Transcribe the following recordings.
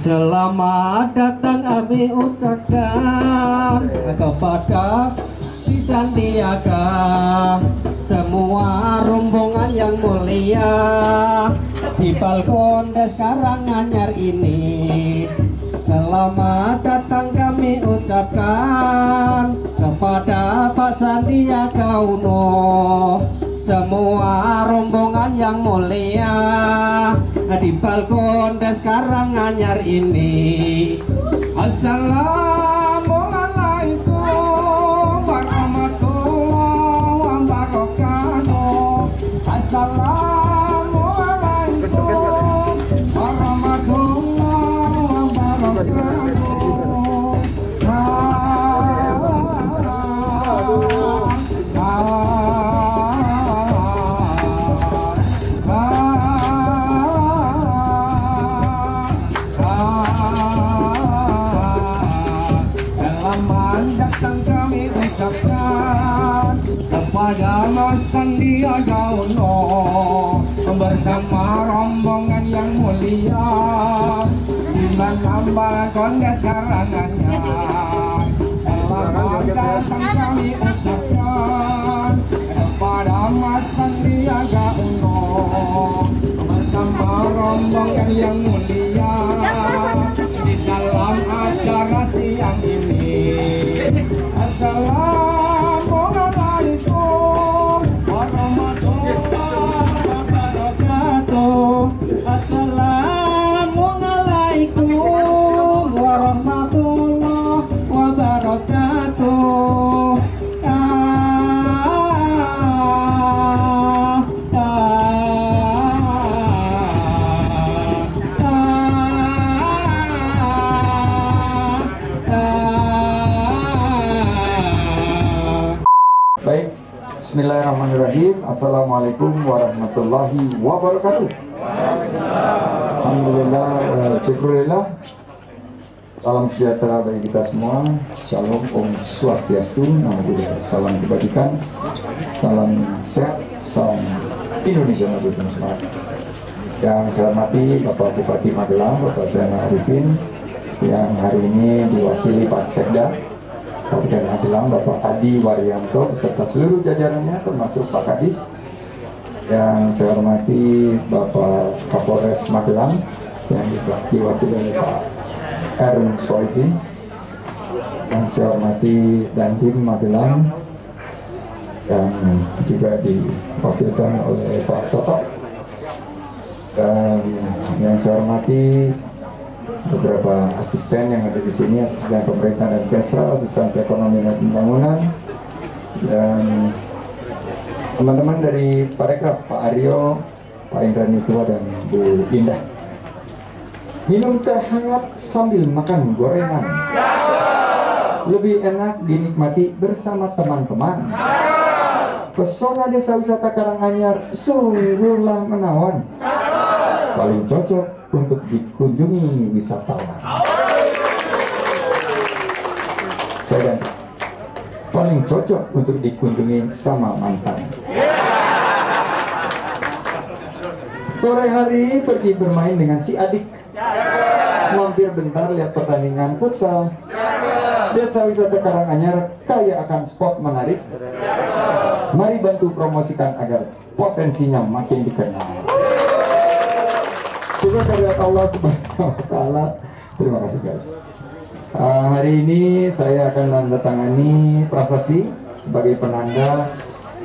Selamat datang kami ucapkan kepada di Sandiaga, semua rombongan yang mulia di balkon Des Karanganyar ini. Selamat datang kami ucapkan kepada Pak Sandiaga Uno, semua rombongan yang mulia di balkon Des Karanganyar ini. Assalamualaikum warahmatullahi wabarakatuh. Assalamualaikum warahmatullahi wabarakatuh. Kepada Mas Sandiaga Uno bersama rombongan yang mulia di mana balkon Des Karanganyar. Selamat datang kami ucapkan kepada Mas Sandiaga Uno bersama rombongan yang mulia di dalam acara siang ini. Assalamualaikum warahmatullahi wabarakatuh. Assalamualaikum warahmatullahi wabarakatuh. Baik, bismillahirrahmanirrahim. Assalamualaikum warahmatullahi wabarakatuh. Alhamdulillah, syukurillah. Salam sejahtera bagi kita semua. Shalom, Om Swastiastu, Namo Buddhaya. Salam kebajikan, salam sehat, salam Indonesia Maju dan semangat. Yang saya hormati Bapak Bupati Magelang, Bapak Zainal Arifin, yang hari ini diwakili Pak Sekda Kabupaten Magelang, Bapak Adi Waryanto beserta seluruh jajarannya termasuk Pak Kadis. Yang saya hormati Bapak Kapolres Magelang yang diwakili oleh Pak Erwin Soidi. Yang saya hormati Dandim Magelang yang juga diwakilkan oleh Pak Toto. Dan yang saya hormati beberapa asisten yang ada di sini, asisten pemerintah dan Kesra, asisten ekonomi dan pembangunan, dan teman-teman dari Parekraf, Pak Aryo, Pak Indrani Tua, dan Bu Indah. Minum teh hangat sambil makan gorengan, lebih enak dinikmati bersama teman-teman. Pesona desa wisata Karanganyar sungguhlah menawan, paling cocok untuk dikunjungi wisatawan. Saya paling cocok untuk dikunjungi sama mantan. Sore hari pergi bermain dengan si adik, mampir bentar lihat pertandingan futsal. Desa wisata Karanganyar kaya akan spot menarik. Mari bantu promosikan agar potensinya makin dikenal. Syukur dari Allah Subhanahu wa Ta'ala. Terima kasih guys. Hari ini saya akan menandatangani prasasti sebagai penanda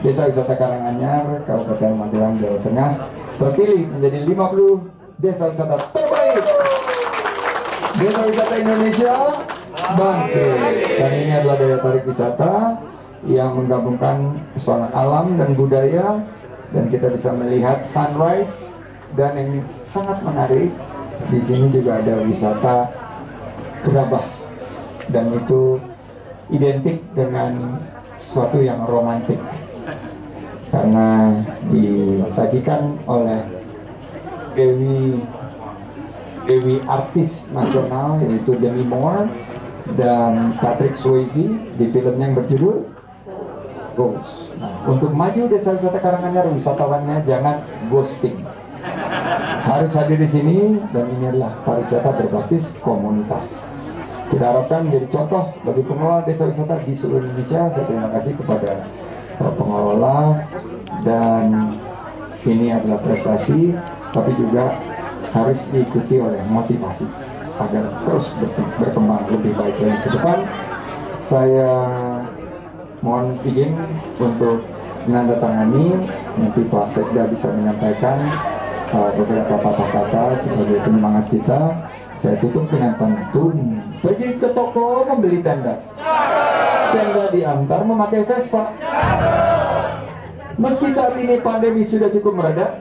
Desa Wisata Karanganyar, Kabupaten Magelang, Jawa Tengah, terpilih menjadi 50 desa wisata terbaik. Desa wisata Indonesia bangkit. Dan ini adalah daya tarik wisata yang menggabungkan pesona alam dan budaya, dan kita bisa melihat sunrise. Dan yang sangat menarik, di sini juga ada wisata gerabah, dan itu identik dengan sesuatu yang romantis karena disajikan oleh dewi artis nasional, yaitu Demi Moore dan Patrick Swayze di filmnya yang berjudul Ghost. Nah, untuk maju desa wisata Karanganyar, wisatawannya jangan ghosting. harus hadir di sini, dan ini adalah pariwisata berbasis komunitas. Kita harapkan menjadi contoh bagi pengelola desa wisata di seluruh Indonesia. Saya terima kasih kepada pengelola, dan ini adalah prestasi, tapi juga harus diikuti oleh motivasi agar terus berkembang lebih baik lagi ke depan. Saya mohon izin untuk menandatangani, nanti Pak Sekda bisa menyampaikan beberapa patah kata sebagai penyemangat kita. Saya tutup dengan pantun. Pergi ke toko membeli tenda, tenda diantar memakai Vespa. Meski saat ini pandemi sudah cukup mereda,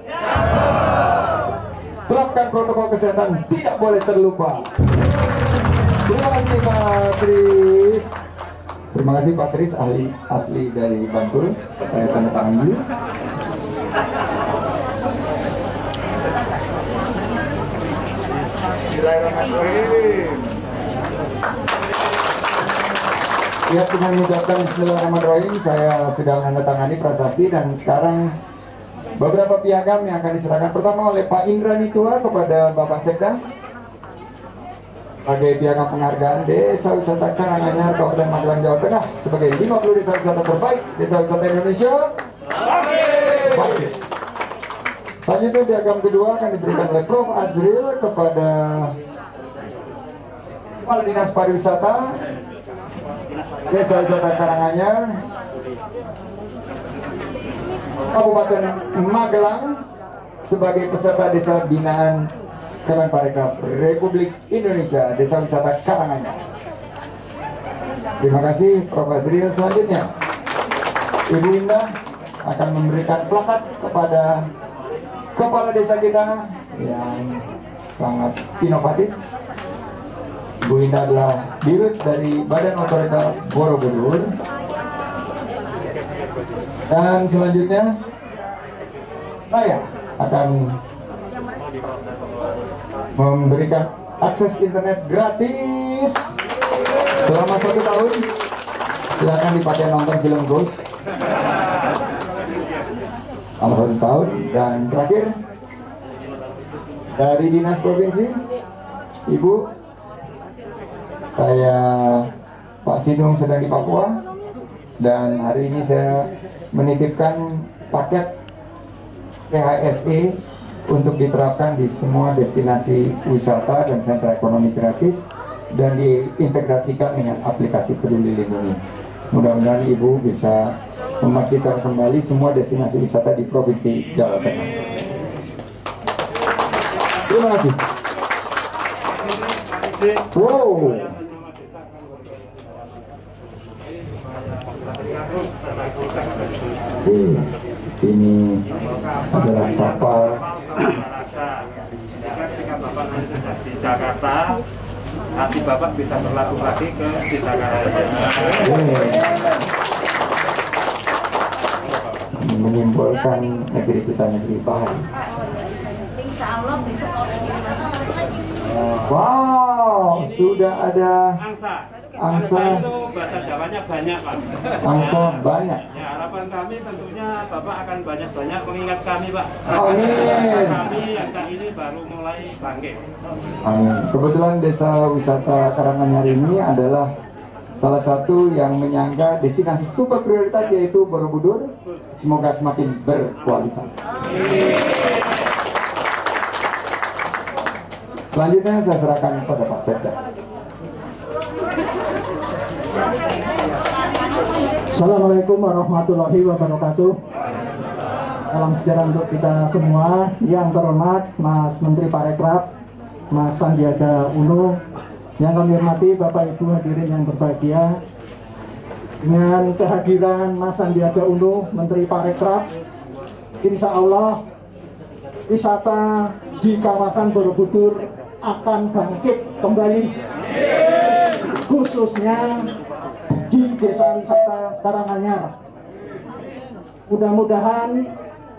terapkan protokol kesehatan, tidak boleh terlupa. Terima kasih Pak Tris. Terima kasih Pak Tris, ahli asli dari Bantul. Saya tanda tangan dulu. Ya, dengan mengucapkan Bismillahirrahmanirrahim, saya sudah menandatangani prasasti, dan sekarang beberapa piagam yang akan diserahkan. Pertama oleh Pak Indra Nitua kepada Bapak Sekda sebagai piagam penghargaan Desa Wisata Karanganyar Kabupaten Magelang, Jawa Tengah sebagai 50 desa wisata terbaik desa wisata Indonesia. Baik. Selanjutnya piagam kedua akan diberikan oleh Prof. Azril kepada Kepala Dinas Pariwisata Desa Wisata Karanganyar Kabupaten Magelang sebagai peserta desa binaan Kemenparekraf Republik Indonesia Desa Wisata Karanganyar. Terima kasih Prof. Azril. Selanjutnya Ibu Indah akan memberikan plakat kepada kepala desa kita yang sangat inovatif. Bu Indah adalah dirut dari Badan Otorita Borobudur. Dan selanjutnya saya akan memberikan akses internet gratis selama 1 tahun. Silakan dipakai nonton film Ghost selama 1 tahun. Dan terakhir dari Dinas Provinsi, Ibu, saya Pak Sidung sedang di Papua, dan hari ini saya menitipkan paket PHSE untuk diterapkan di semua destinasi wisata dan sentra ekonomi kreatif, dan diintegrasikan dengan aplikasi Peduli Lindungi. Mudah-mudahan Ibu bisa memastikan kembali semua destinasi wisata di Provinsi Jawa Tengah. Terima kasih. Wow. Ini adalah kapal. Ketika Bapak nanti di Jakarta, nanti Bapak bisa berlabuh lagi ke Desa Karanganyar. Menyimbolkan negeri kita negeri bahagia. Insya Allah besok Wow, sudah ada Angsa. Angsa. Angsa itu bahasa Jawanya banyak, Pak. Angsa banyak. Ya, harapan kami tentunya Bapak akan banyak-banyak mengingat kami, Pak. Amin. Kami yang saat ini baru mulai bangkit. Amin. Kebetulan desa wisata Karanganyar ini adalah salah satu yang menyangga destinasi super prioritas, yaitu Borobudur. Semoga semakin berkualitas. Selanjutnya saya serahkan kepada Pak Sekda. Assalamualaikum warahmatullahi wabarakatuh. Salam sejahtera untuk kita semua. Yang terhormat Mas Menteri Parekraf, Mas Sandiaga Uno, yang kami hormati Bapak Ibu hadirin yang berbahagia. Dengan kehadiran Mas Sandiaga Uno, Menteri Parekraf, insya Allah wisata di kawasan Borobudur akan bangkit kembali, khususnya di Desa Wisata Karanganyar. Mudah-mudahan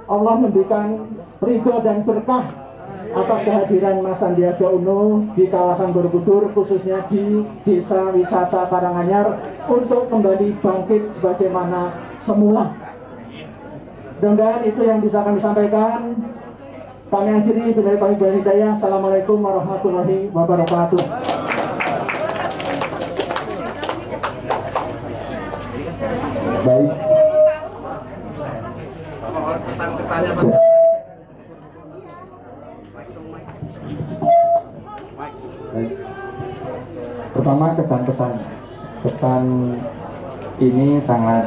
Allah memberikan ridho dan berkah atas kehadiran Mas Sandiaga Uno di kawasan Borobudur, khususnya di Desa Wisata Karanganyar, untuk kembali bangkit sebagaimana semula. Mudah-mudahan itu yang bisa kami sampaikan. Kami akhiri dari kami Hidayah. Assalamualaikum warahmatullahi wabarakatuh. Baik. Pesan-kesannya Pak. Baik. Pertama kesan-kesan. Kesan ini sangat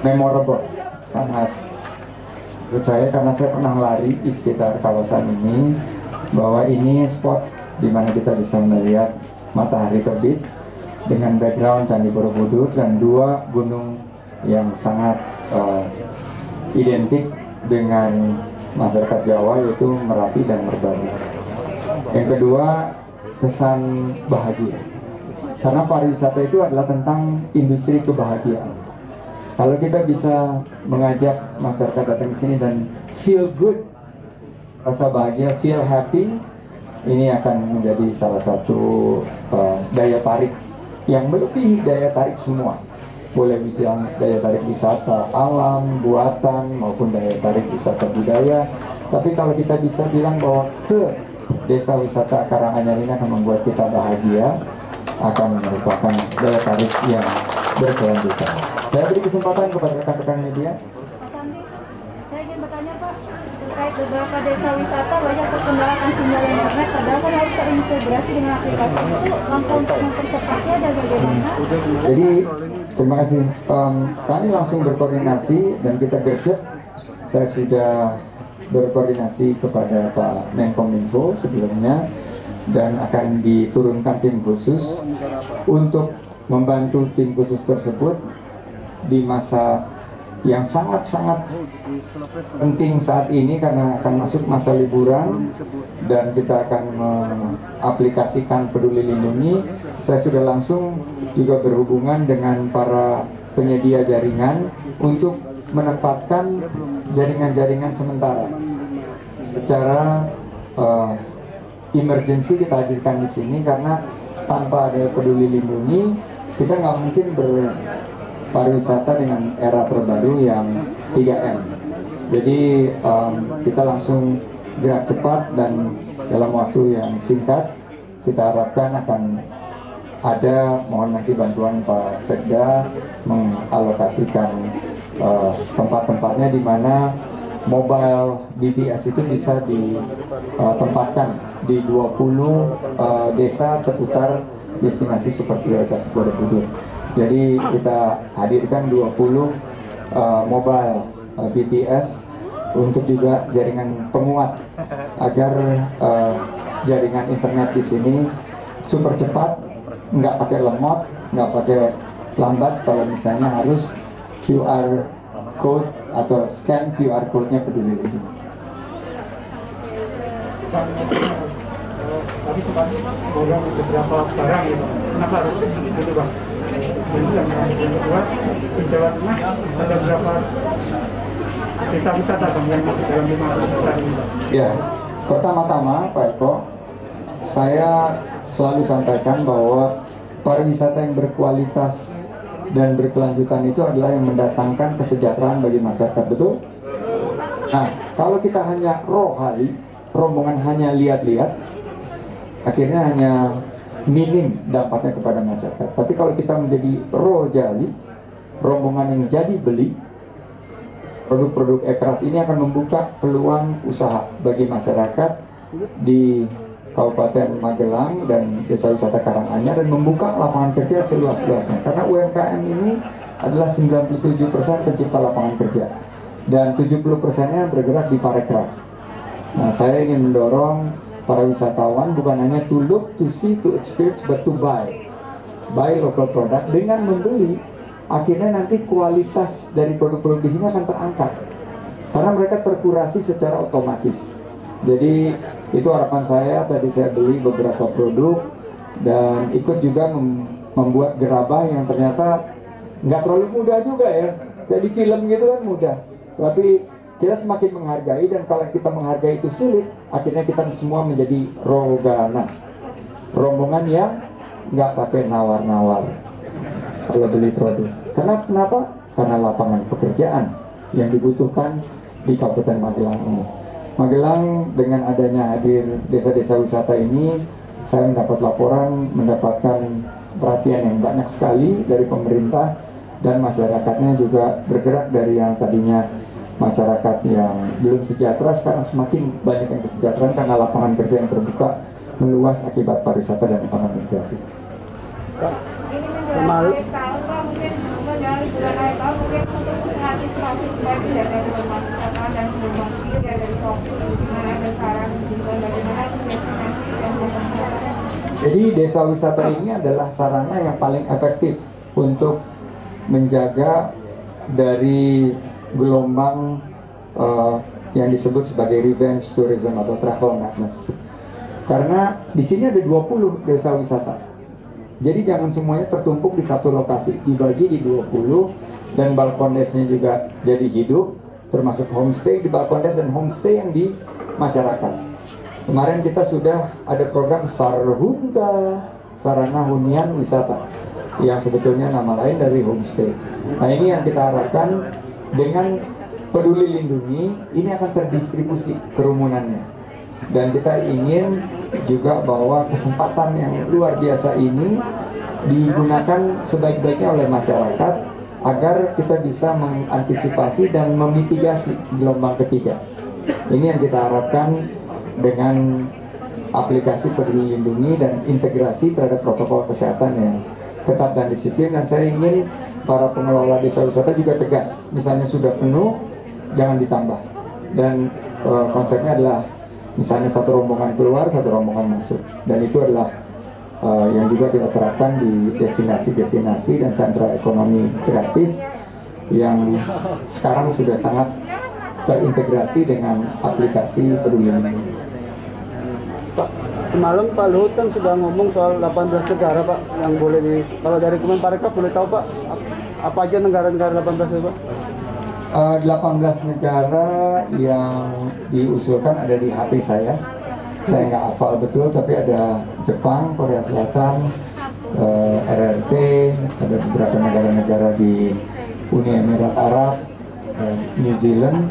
memorable, sangat menurut saya karena saya pernah lari di sekitar kawasan ini, bahwa ini spot di mana kita bisa melihat matahari terbit dengan background Candi Borobudur dan dua gunung yang sangat identik dengan masyarakat Jawa, yaitu Merapi dan Merbabu. Yang kedua, kesan bahagia, karena pariwisata itu adalah tentang industri kebahagiaan. Kalau kita bisa mengajak masyarakat datang ke sini dan feel good, rasa bahagia, feel happy, ini akan menjadi salah satu daya tarik yang melebihi daya tarik semua. Boleh bilang daya tarik wisata alam, buatan, maupun daya tarik wisata budaya. Tapi kalau kita bisa bilang bahwa ke desa wisata Karanganyar ini akan membuat kita bahagia, akan merupakan daya tarik yang berkelanjutan. Saya beri kesempatan kepada rekan-rekan media. Pak Sandi, saya ingin bertanya Pak, terkait beberapa desa wisata banyak terkendala sinyal internet, padahal kan harus terintegrasi dengan aplikasi itu, langkah untuk mempercepatnya dan bagaimana? Jadi terima kasih. Kami langsung berkoordinasi dan kita gercep. Saya sudah berkoordinasi kepada Pak Menkominfo sebelumnya dan akan diturunkan tim khusus untuk membantu tim khusus tersebut di masa yang sangat-sangat penting saat ini karena akan masuk masa liburan dan kita akan mengaplikasikan Peduli Lindungi. Saya sudah langsung juga berhubungan dengan para penyedia jaringan untuk menempatkan jaringan-jaringan sementara. Secara emergency kita hadirkan di sini karena tanpa ada Peduli Lindungi kita nggak mungkin berpariwisata dengan era terbaru yang 3M. Jadi kita langsung gerak cepat dan dalam waktu yang singkat kita harapkan akan ada, mohon nanti bantuan Pak Sekda mengalokasikan tempat-tempatnya di mana mobile BTS itu bisa ditempatkan di 20 desa seputar destinasi super prioritas Borobudur. Jadi kita hadirkan 20 mobile BTS untuk juga jaringan penguat agar jaringan internet di sini super cepat, nggak pakai lemot, nggak pakai lambat. Kalau misalnya harus QR code atau scan QR code-nya Peduli Lindungi. Tapi sebenarnya program beberapa barang gitu. Kenapa harus gitu Bang? Jadi yang kedua di Jawa Tengah ada berapa desa wisata Bang yang masuk dalam 5 besar ini Bang? Ya, pertama-tama Pak Eko, saya selalu sampaikan bahwa pariwisata yang berkualitas dan berkelanjutan itu adalah yang mendatangkan kesejahteraan bagi masyarakat, betul? Nah, kalau kita hanya rohani, rombongan hanya lihat-lihat, akhirnya hanya minim dampaknya kepada masyarakat. Tapi kalau kita menjadi rojali, rombongan yang jadi beli, produk-produk ekraf ini akan membuka peluang usaha bagi masyarakat di Kabupaten Magelang dan Desa Wisata Karanganyar dan membuka lapangan kerja seluas-luasnya. Karena UMKM ini adalah 97% pencipta lapangan kerja dan 70%-nya bergerak di parekraf. Nah, saya ingin mendorong para wisatawan bukan hanya to look, to see, to experience, but to buy local product. Dengan membeli, akhirnya nanti kualitas dari produk-produk di sini akan terangkat karena mereka terkurasi secara otomatis. Jadi itu harapan saya. Tadi saya beli beberapa produk dan ikut juga membuat gerabah yang ternyata nggak terlalu mudah juga ya. Jadi film gitu kan mudah, tapi kita semakin menghargai, dan kalau kita menghargai itu sulit, akhirnya kita semua menjadi rogana, rombongan yang nggak pakai nawar-nawar kalau beli produk. Karena kenapa? Karena lapangan pekerjaan yang dibutuhkan di Kabupaten Magelang ini. Magelang dengan adanya hadir desa-desa wisata ini, saya mendapat laporan, mendapatkan perhatian yang banyak sekali dari pemerintah, dan masyarakatnya juga bergerak dari yang tadinya masyarakat yang belum sejahtera, sekarang semakin banyak yang kesejahteraan karena lapangan kerja yang terbuka meluas akibat pariwisata dan ekonomi kreatif. Ini menjelang akhir tahun Pak, mungkin menjelang bulan akhir tahun mungkin untuk mengantisipasi supaya tidak ada gelombang wisata dan gelombang ketiga dari COVID, gimana ada saran bagaimana destinasi dan wisata. Jadi desa wisata ini adalah sarana yang paling efektif untuk menjaga dari gelombang yang disebut sebagai revenge tourism atau travel madness. Karena di sini ada 20 desa wisata. Jadi jangan semuanya tertumpuk di satu lokasi, dibagi di 20, dan balkondesnya juga jadi hidup, termasuk homestay di balkondes dan homestay yang di masyarakat. Kemarin kita sudah ada program Sarhunta, Sarana Hunian Wisata, yang sebetulnya nama lain dari homestay. Nah, ini yang kita harapkan dengan Peduli Lindungi, ini akan terdistribusi kerumunannya. Dan kita ingin juga bahwa kesempatan yang luar biasa ini digunakan sebaik-baiknya oleh masyarakat agar kita bisa mengantisipasi dan memitigasi gelombang ketiga. Ini yang kita harapkan dengan aplikasi Peduli Lindungi dan integrasi terhadap protokol kesehatan yang ketat dan disiplin. Dan saya ingin para pengelola desa wisata juga tegas, misalnya sudah penuh jangan ditambah, dan konsepnya adalah misalnya satu rombongan keluar, satu rombongan masuk, dan itu adalah yang juga kita terapkan di destinasi-destinasi dan sentra ekonomi kreatif yang sekarang sudah sangat terintegrasi dengan aplikasi Peduli Lindungi. Pak, semalam Pak Luhut kan sudah ngomong soal 18 negara Pak yang boleh kalau dari Kemenparekraf boleh tahu Pak apa aja negara-negara 18 itu Pak? 18 negara yang diusulkan ada di HP saya nggak hafal betul, tapi ada Jepang, Korea Selatan, RRT, ada beberapa negara-negara di Uni Emirat Arab, New Zealand.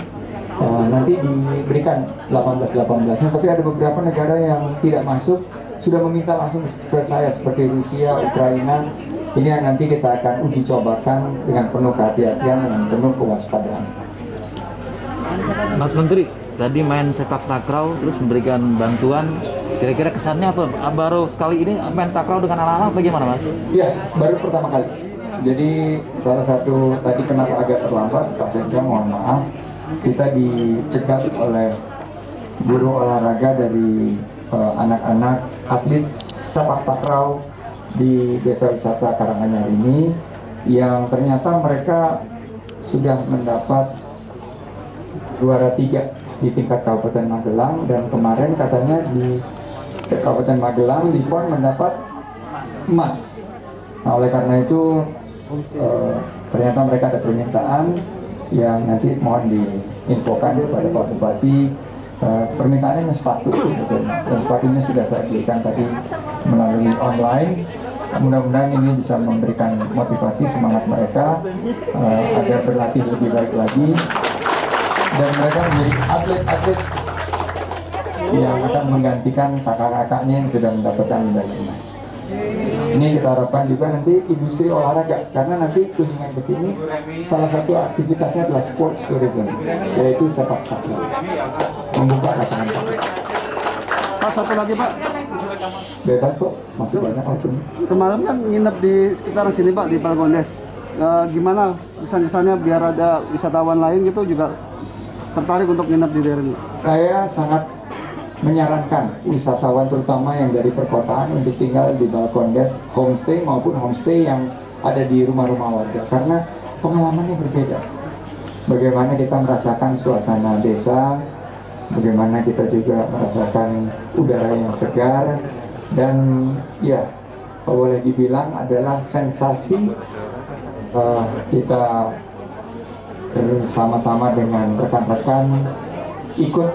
Nanti diberikan 18-18-nya, tapi ada beberapa negara yang tidak masuk, sudah meminta langsung ke saya seperti Rusia, Ukraina. Ini yang nanti kita akan uji cobakan dengan penuh kehati-hatian, dengan penuh kewaspadaan. Mas Menteri, tadi main sepak takraw terus memberikan bantuan, kira-kira kesannya apa? Baru sekali ini main takraw dengan anak-anak bagaimana Mas? Ya, baru pertama kali. Jadi salah satu tadi kenapa agak terlambat, Pak Sendra mohon maaf, kita dicegat oleh guru olahraga dari anak-anak atlet sepak takraw di desa wisata Karanganyar ini, yang ternyata mereka sudah mendapat juara 3 di tingkat Kabupaten Magelang, dan kemarin katanya di Kabupaten Magelang LIPON mendapat emas. Nah, oleh karena itu ternyata mereka ada permintaan yang nanti mohon diinfokan kepada Pak Bupati. Permintaannya sepatu, dan sepatunya sudah saya belikan tadi melalui online. Mudah-mudahan ini bisa memberikan motivasi, semangat mereka agar berlatih lebih baik lagi, dan mereka menjadi atlet-atlet yang akan menggantikan kakak-kakaknya yang sudah mendapatkan medali emas. Ini kita harapkan juga nanti industri olahraga, karena nanti kunjungan ke sini salah satu aktivitasnya adalah sports tourism, yaitu sepak takraw, membuka lapangan sepak. Pak, satu lagi Pak, Bebas kok, masih banyak waktu. semalam kan nginep di sekitaran sini Pak, di Balkondes. Gimana kesan-kesannya biar ada wisatawan lain gitu juga tertarik untuk nginep di daerah ini? Saya sangat menyarankan wisatawan terutama yang dari perkotaan untuk tinggal di Balkondes homestay maupun homestay yang ada di rumah-rumah warga, karena pengalamannya berbeda. Bagaimana kita merasakan suasana desa, bagaimana kita juga merasakan udara yang segar, dan ya boleh dibilang adalah sensasi kita bersama-sama dengan rekan-rekan ikut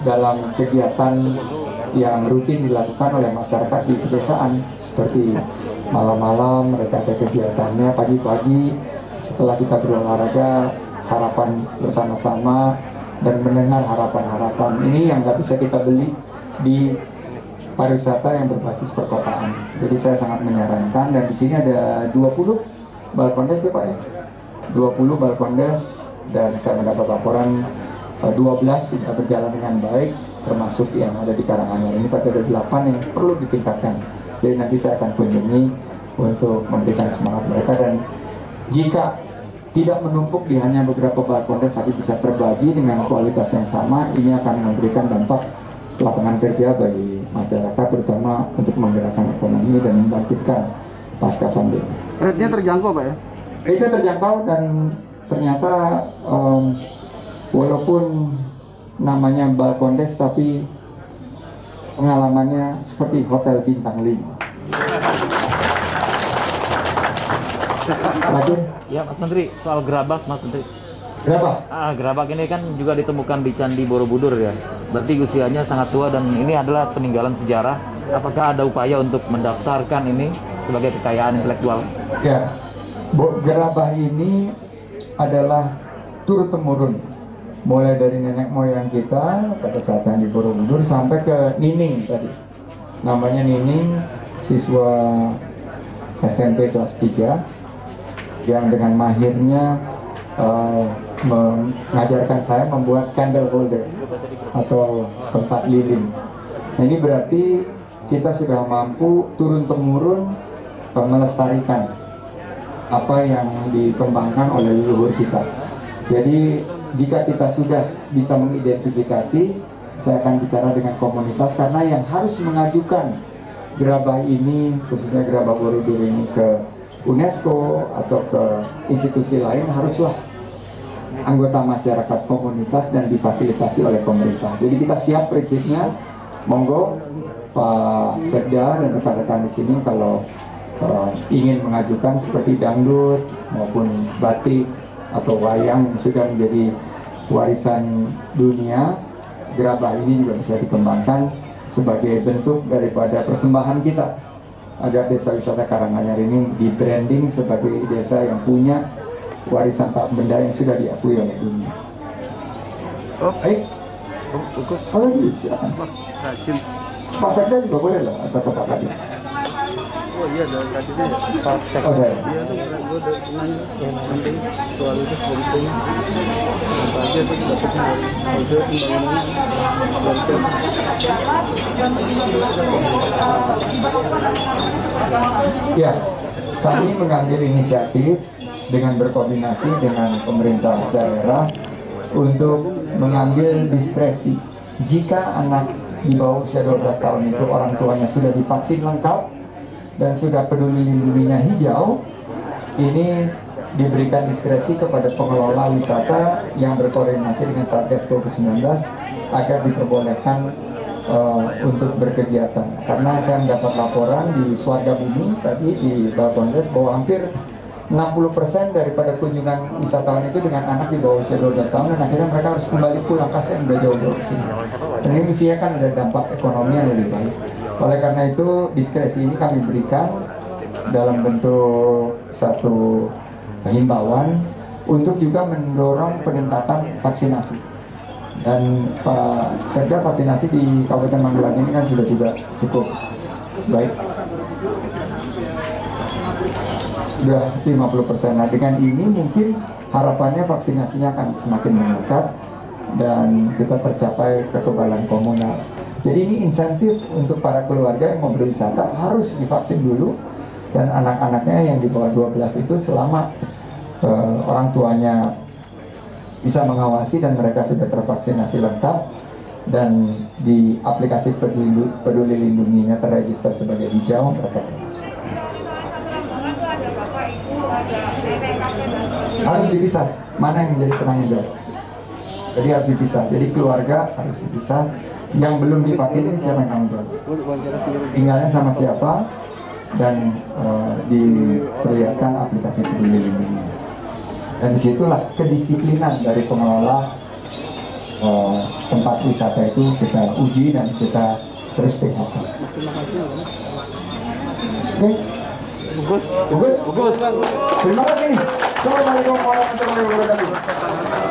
dalam kegiatan yang rutin dilakukan oleh masyarakat di pedesaan, seperti malam-malam mereka ada kegiatannya, pagi-pagi setelah kita berolahraga harapan bersama-sama dan mendengar harapan-harapan ini yang nggak bisa kita beli di pariwisata yang berbasis perkotaan. Jadi saya sangat menyarankan, dan di sini ada 20 balkondes ya Pak ya, 20 balkondes, dan saya mendapat laporan 12 sudah berjalan dengan baik, termasuk yang ada di Karanganyar ini pada ada 8 yang perlu ditingkatkan. Jadi nanti saya akan kunjungi untuk memberikan semangat mereka, dan jika tidak menumpuk di hanya beberapa balkondes tapi bisa terbagi dengan kualitas yang sama, ini akan memberikan dampak lapangan kerja bagi masyarakat, terutama untuk menggerakkan ekonomi dan membangkitkan pasca pandemi. Rate-nya terjangkau Pak ya? Itu terjangkau, dan ternyata walaupun namanya balkondes tapi pengalamannya seperti hotel bintang 5. Lagi? Ya Mas Menteri, soal gerabak Mas Menteri. Berapa? Gerabak ini kan juga ditemukan di Candi Borobudur ya. Berarti usianya sangat tua dan ini adalah peninggalan sejarah. Apakah ada upaya untuk mendaftarkan ini sebagai kekayaan intelektual? Ya, gerabah ini adalah turun-temurun. Mulai dari nenek moyang kita pada saat Candi Borobudur sampai ke Nining tadi. Namanya Nining, siswa SMP kelas 3 yang dengan mahirnya mengajarkan saya membuat candle holder atau tempat lilin. Nah, ini berarti kita sudah mampu turun-temurun melestarikan apa yang dikembangkan oleh leluhur kita. Jadi jika kita sudah bisa mengidentifikasi, saya akan bicara dengan komunitas, karena yang harus mengajukan gerabah ini, khususnya gerabah Borobudur ini ke UNESCO atau ke institusi lain, haruslah anggota masyarakat komunitas dan difasilitasi oleh pemerintah. Jadi kita siap prinsipnya, monggo Pak Sekda dan rekan-rekan di sini kalau ingin mengajukan seperti dangdut maupun batik atau wayang yang sudah menjadi warisan dunia, gerabah ini juga bisa dikembangkan sebagai bentuk daripada persembahan kita agar desa wisata Karanganyar ini di branding sebagai desa yang punya warisan tak benda yang sudah diakui oleh dunia. Baik. Oh iya, silakan. Pak Sekda juga boleh lah, atau Pak Kadis. Oh iya, dari tadi ya. Oh saya. Iya tuh, gue udah nanya yang penting soal itu penting. Apa aja tuh dapetnya dari hasil pembangunan dari Ya, kami mengambil inisiatif dengan berkoordinasi dengan pemerintah daerah untuk mengambil diskresi. Jika anak di bawah usia 12 tahun itu orang tuanya sudah divaksin lengkap dan sudah peduli lindunginya hijau, ini diberikan diskresi kepada pengelola wisata yang berkoordinasi dengan Satgas COVID-19 agar diperbolehkan untuk berkegiatan. Karena saya mendapat laporan di Swarga Bumi tadi di Balkondes bahwa hampir 60% daripada kunjungan wisatawan itu dengan anak di bawah usia 12 tahun, dan akhirnya mereka harus kembali pulang, kasihan udah jauh-jauh ke sini. Dan ini mestinya kan ada dampak ekonomi yang lebih baik. Oleh karena itu diskresi ini kami berikan dalam bentuk satu himbauan untuk juga mendorong peningkatan vaksinasi. Dan Pak Sekda, vaksinasi di Kabupaten Magelang ini kan sudah juga cukup baik. Sudah 50%. Nah, dengan ini mungkin harapannya vaksinasinya akan semakin meningkat dan kita tercapai kekebalan komunal. Jadi ini insentif untuk para keluarga yang mau berwisata harus divaksin dulu, dan anak-anaknya yang di bawah 12 itu selama orang tuanya bisa mengawasi dan mereka sudah tervaksinasi lengkap dan di aplikasi peduli lindunginya terregister sebagai hijau, mereka harus dipisah. Mana yang menjadi penanggung jawab? Jadi harus dipisah. Jadi keluarga harus dipisah. Yang belum divaksin ini siapa yang tanggung jawab? Tinggalnya sama siapa? Dan diperlihatkan aplikasi peduli lindungi. Dan disitulah kedisiplinan dari pengelola tempat wisata itu kita uji dan kita terus tingkatkan. Oke. Bagus. Terima kasih. Assalamualaikum warahmatullahi wabarakatuh.